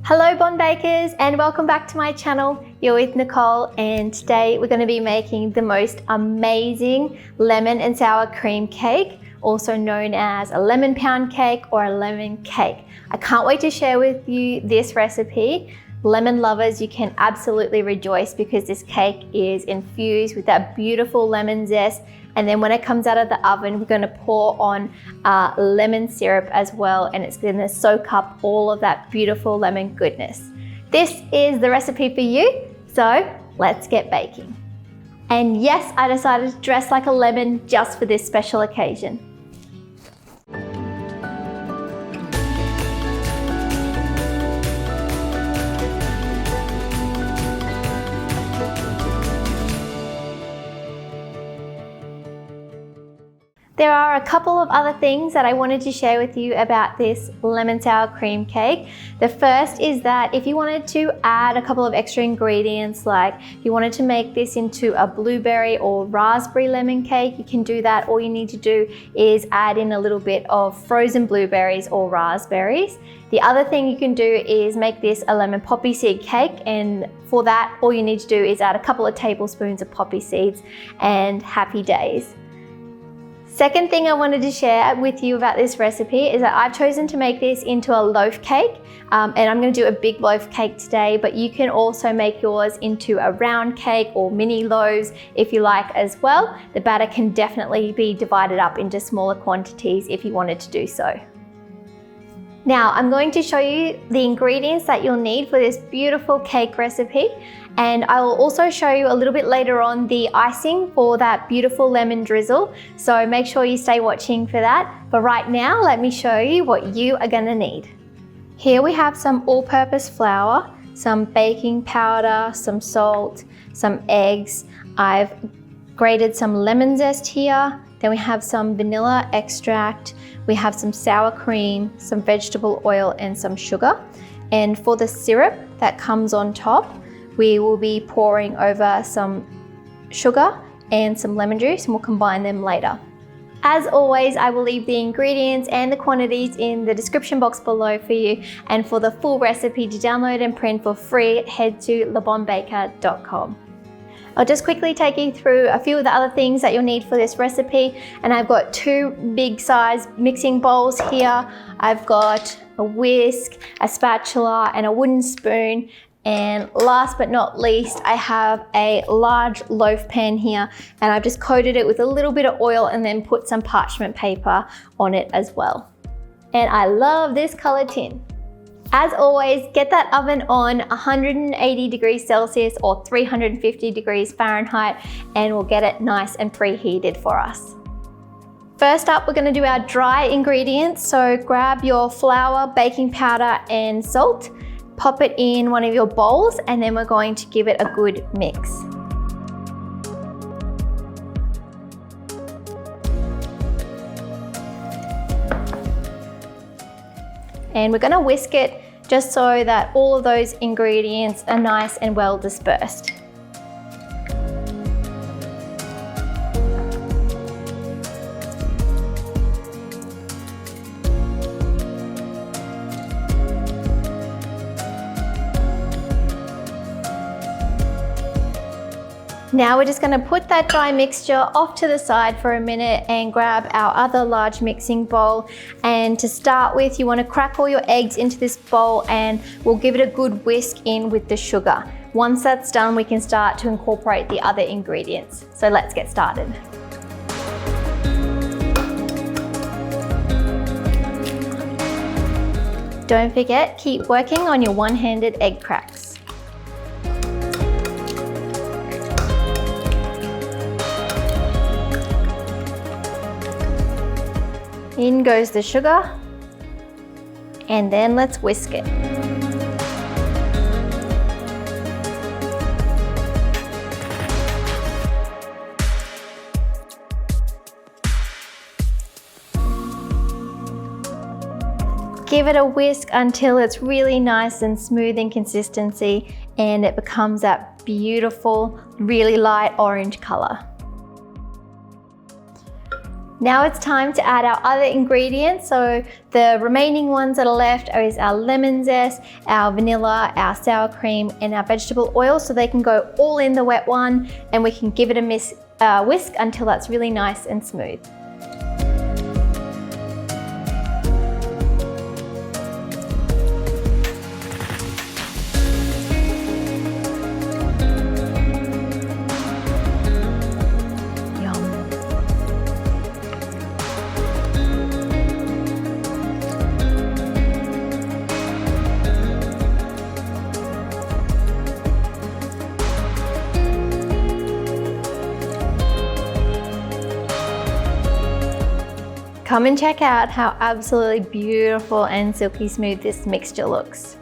Hello Bond Bakers and welcome back to my channel. You're with Nicole and today we're going to be making the most amazing lemon and sour cream cake, also known as a lemon pound cake or a lemon cake. I can't wait to share with you this recipe. Lemon lovers, you can absolutely rejoice because this cake is infused with that beautiful lemon zest, and then when it comes out of the oven we're going to pour on lemon syrup as well, and it's going to soak up all of that beautiful lemon goodness. This is the recipe for you, so let's get baking. And yes, I decided to dress like a lemon just for this special occasion. There are a couple of other things that I wanted to share with you about this lemon sour cream cake. The first is that if you wanted to add a couple of extra ingredients, like if you wanted to make this into a blueberry or raspberry lemon cake, you can do that. All you need to do is add in a little bit of frozen blueberries or raspberries. The other thing you can do is make this a lemon poppy seed cake, and for that all you need to do is add a couple of tablespoons of poppy seeds and happy days. Second thing I wanted to share with you about this recipe is that I've chosen to make this into a loaf cake, and I'm going to do a big loaf cake today, but you can also make yours into a round cake or mini loaves if you like as well. The batter can definitely be divided up into smaller quantities if you wanted to do so. Now I'm going to show you the ingredients that you'll need for this beautiful cake recipe, and I will also show you a little bit later on the icing for that beautiful lemon drizzle, so make sure you stay watching for that. But right now let me show you what you are going to need. Here we have some all-purpose flour, some baking powder, some salt, some eggs. I've grated some lemon zest here. Then we have some vanilla extract, we have some sour cream, some vegetable oil and some sugar. And for the syrup that comes on top, we will be pouring over some sugar and some lemon juice, and we'll combine them later. As always, I will leave the ingredients and the quantities in the description box below for you, and for the full recipe to download and print for free, head to lebonbaker.com. I'll just quickly take you through a few of the other things that you'll need for this recipe. And I've got two big size mixing bowls here. I've got a whisk, a spatula and a wooden spoon. And last but not least, I have a large loaf pan here, and I've just coated it with a little bit of oil and then put some parchment paper on it as well. And I love this color tin. As always, get that oven on 180 degrees Celsius or 350 degrees Fahrenheit, and we'll get it nice and preheated for us. First up, we're going to do our dry ingredients. So grab your flour, baking powder and salt, pop it in one of your bowls, and then we're going to give it a good mix. And we're going to whisk it just so that all of those ingredients are nice and well dispersed. Now we're just going to put that dry mixture off to the side for a minute and grab our other large mixing bowl. And to start with, you want to crack all your eggs into this bowl, and we'll give it a good whisk in with the sugar. Once that's done, we can start to incorporate the other ingredients. So let's get started. Don't forget, keep working on your one-handed egg cracks. In goes the sugar, and then let's whisk it. Give it a whisk until it's really nice and smooth in consistency, and it becomes that beautiful, really light orange color. Now it's time to add our other ingredients. So the remaining ones that are left is our lemon zest, our vanilla, our sour cream, and our vegetable oil. So they can go all in the wet one, and we can give it a whisk until that's really nice and smooth. Come and check out how absolutely beautiful and silky smooth this mixture looks.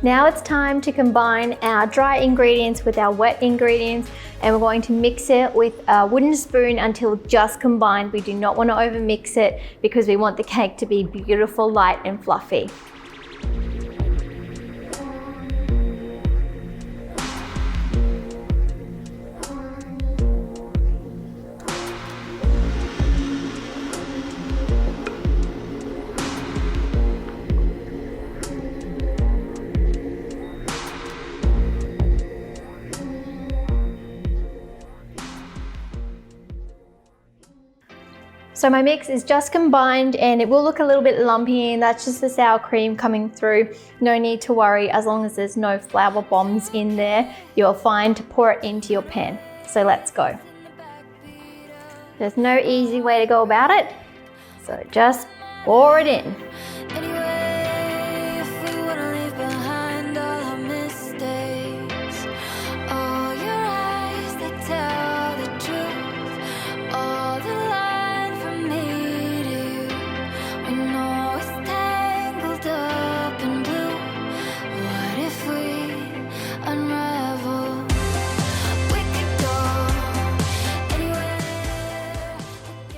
Now it's time to combine our dry ingredients with our wet ingredients, and we're going to mix it with a wooden spoon until just combined. We do not want to over mix it because we want the cake to be beautiful, light and fluffy. So my mix is just combined, and it will look a little bit lumpy, and that's just the sour cream coming through. No need to worry, as long as there's no flour bombs in there, you're fine to pour it into your pan. So let's go. There's no easy way to go about it, so just pour it in.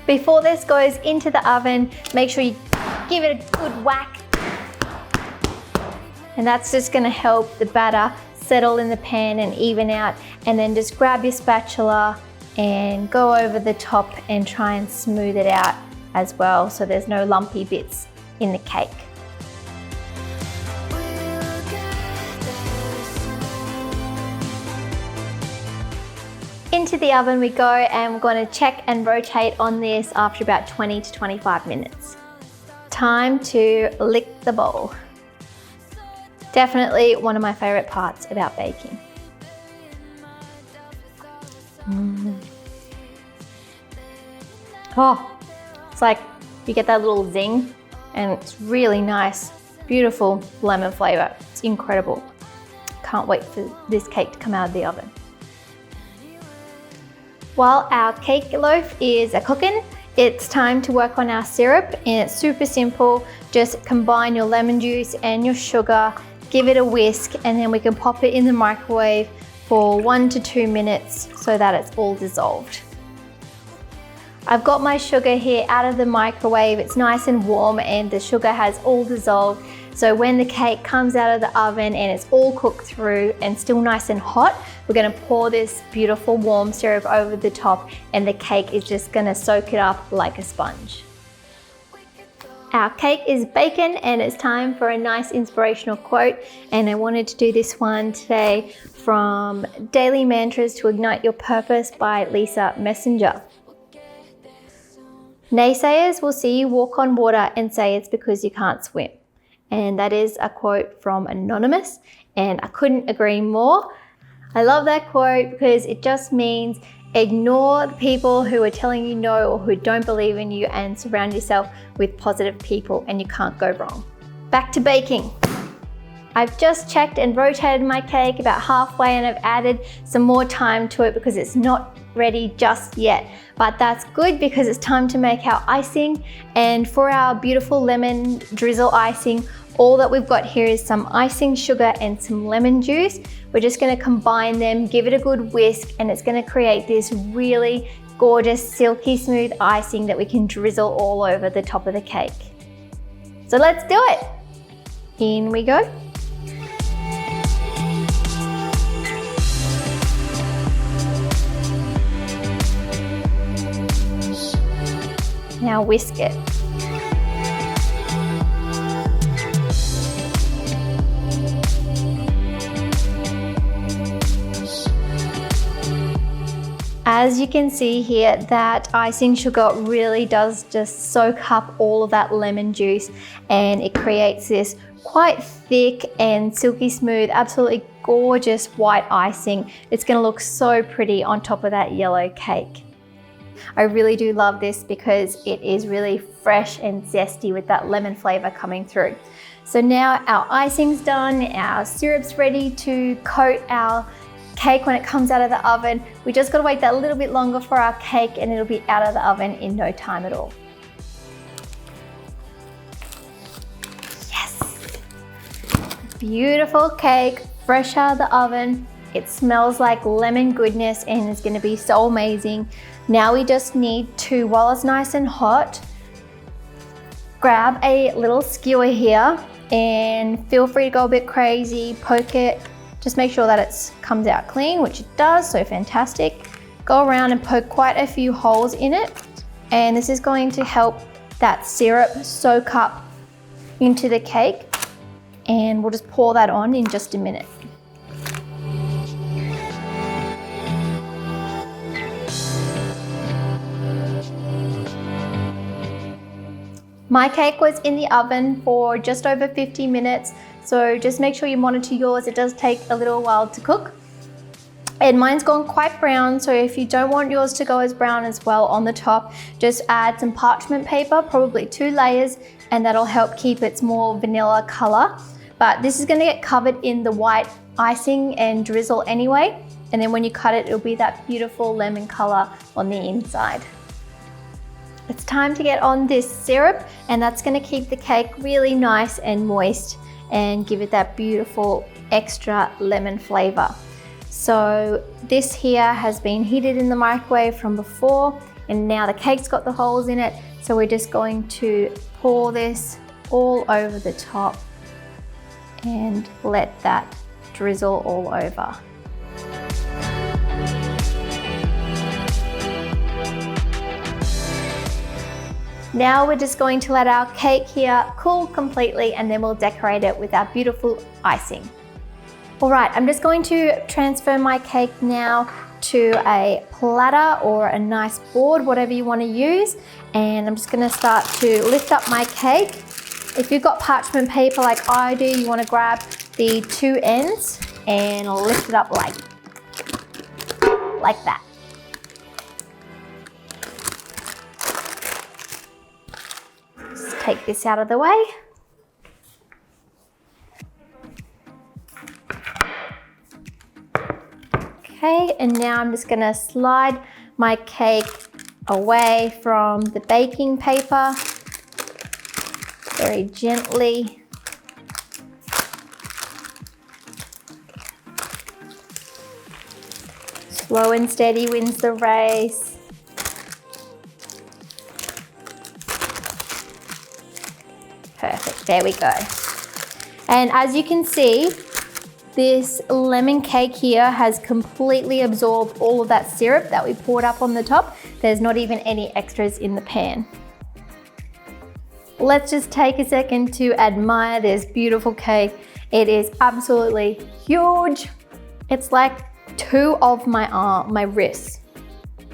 Before this goes into the oven, make sure you give it a good whack. And that's just gonna help the batter settle in the pan and even out. And then just grab your spatula and go over the top and try and smooth it out as well, so there's no lumpy bits in the cake. Into the oven we go, and we're going to check and rotate on this after about 20 to 25 minutes. Time to lick the bowl. Definitely one of my favorite parts about baking. Oh, it's like you get that little zing, and it's really nice, beautiful lemon flavor. It's incredible. Can't wait for this cake to come out of the oven. While our cake loaf is cooking, it's time to work on our syrup, and it's super simple. Just combine your lemon juice and your sugar, give it a whisk, and then we can pop it in the microwave for 1 to 2 minutes so that it's all dissolved. I've got my sugar here out of the microwave. It's nice and warm, and the sugar has all dissolved. So when the cake comes out of the oven and it's all cooked through and still nice and hot, we're gonna pour this beautiful warm syrup over the top, and the cake is just gonna soak it up like a sponge. Our cake is baking, and it's time for a nice inspirational quote. And I wanted to do this one today from Daily Mantras to Ignite Your Purpose by Lisa Messenger. Naysayers will see you walk on water and say it's because you can't swim. And that is a quote from Anonymous, and I couldn't agree more. I love that quote because it just means ignore the people who are telling you no or who don't believe in you, and surround yourself with positive people, and you can't go wrong. Back to baking. I've just checked and rotated my cake about halfway, and I've added some more time to it because it's not ready just yet. But that's good because it's time to make our icing. And for our beautiful lemon drizzle icing, all that we've got here is some icing sugar and some lemon juice. We're just gonna combine them, give it a good whisk, and it's gonna create this really gorgeous, silky smooth icing that we can drizzle all over the top of the cake. So let's do it. In we go. Now whisk it. As you can see here, that icing sugar really does just soak up all of that lemon juice, and it creates this quite thick and silky smooth, absolutely gorgeous white icing. It's gonna look so pretty on top of that yellow cake. I really do love this because it is really fresh and zesty with that lemon flavor coming through. So now our icing's done, our syrup's ready to coat our cake when it comes out of the oven. We just gotta wait that little bit longer for our cake, and it'll be out of the oven in no time at all. Yes! Beautiful cake, fresh out of the oven. It smells like lemon goodness and it's gonna be so amazing. Now we just need to, while it's nice and hot, grab a little skewer here and feel free to go a bit crazy, poke it. Just make sure that it comes out clean, which it does, so fantastic. Go around and poke quite a few holes in it, and this is going to help that syrup soak up into the cake, and we'll just pour that on in just a minute. My cake was in the oven for just over 50 minutes, so just make sure you monitor yours. It does take a little while to cook. And mine's gone quite brown, so if you don't want yours to go as brown as well on the top, just add some parchment paper, probably 2 layers, and that'll help keep its more vanilla color. But this is gonna get covered in the white icing and drizzle anyway, and then when you cut it, it'll be that beautiful lemon color on the inside. It's time to get on this syrup, and that's gonna keep the cake really nice and moist and give it that beautiful extra lemon flavor. So this here has been heated in the microwave from before, and now the cake's got the holes in it. So we're just going to pour this all over the top and let that drizzle all over. Now we're just going to let our cake here cool completely, and then we'll decorate it with our beautiful icing. All right, I'm just going to transfer my cake now to a platter or a nice board, whatever you want to use. And I'm just going to start to lift up my cake. If you've got parchment paper like I do, you want to grab the 2 ends and lift it up like that. Take this out of the way. Okay, and now I'm just gonna slide my cake away from the baking paper very gently. Slow and steady wins the race. Perfect, there we go. And as you can see, this lemon cake here has completely absorbed all of that syrup that we poured up on the top. There's not even any extras in the pan. Let's just take a second to admire this beautiful cake. It is absolutely huge. It's like 2 of my wrists.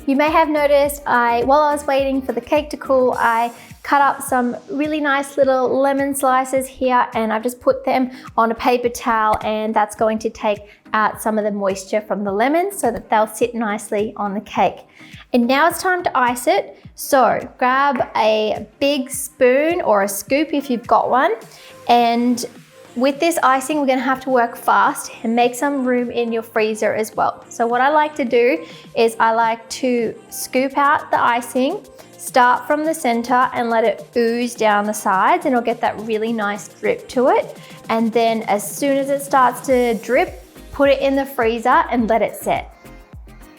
You may have noticed while I was waiting for the cake to cool, I cut up some really nice little lemon slices here, and I've just put them on a paper towel, and that's going to take out some of the moisture from the lemons so that they'll sit nicely on the cake. And now it's time to ice it. So grab a big spoon or a scoop if you've got one, and with this icing, we're gonna have to work fast and make some room in your freezer as well. So what I like to do is I like to scoop out the icing, start from the center and let it ooze down the sides, and it'll get that really nice drip to it. And then as soon as it starts to drip, put it in the freezer and let it set.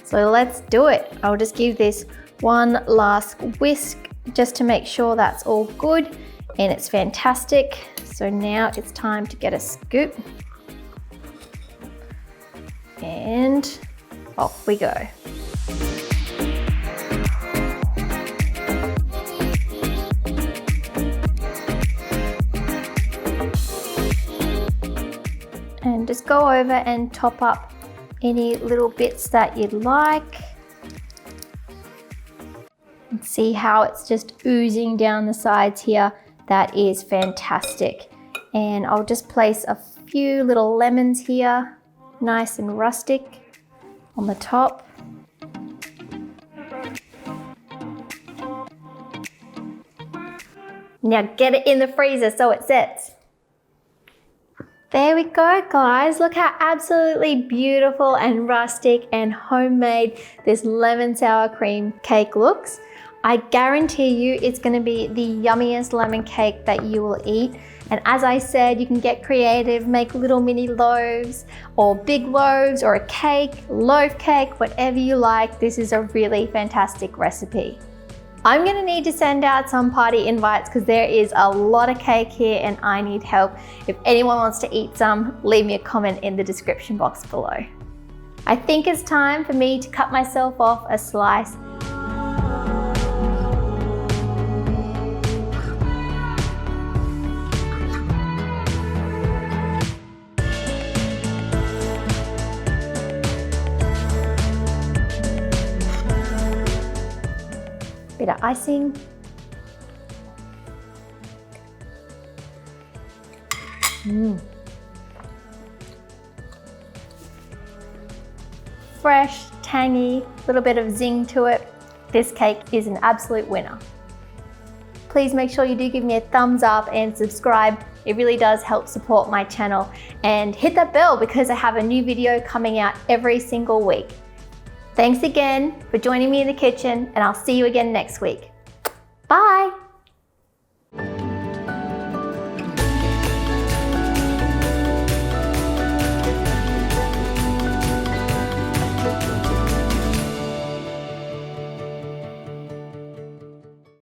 So let's do it. I'll just give this one last whisk just to make sure that's all good and it's fantastic. So now it's time to get a scoop and off we go. And just go over and top up any little bits that you'd like. And see how it's just oozing down the sides here. That is fantastic. And I'll just place a few little lemons here, nice and rustic on the top. Now get it in the freezer so it sets. There we go, guys. Look how absolutely beautiful and rustic and homemade this lemon sour cream cake looks. I guarantee you it's going to be the yummiest lemon cake that you will eat. And as I said, you can get creative, make little mini loaves or big loaves or a cake, loaf cake, whatever you like. This is a really fantastic recipe. I'm going to need to send out some party invites because there is a lot of cake here and I need help. If anyone wants to eat some, leave me a comment in the description box below. I think it's time for me to cut myself off a slice. Bit of icing. Fresh, tangy, little bit of zing to it. This cake is an absolute winner. Please make sure you do give me a thumbs up and subscribe. It really does help support my channel. And hit that bell because I have a new video coming out every single week. Thanks again for joining me in the kitchen, and I'll see you again next week. Bye.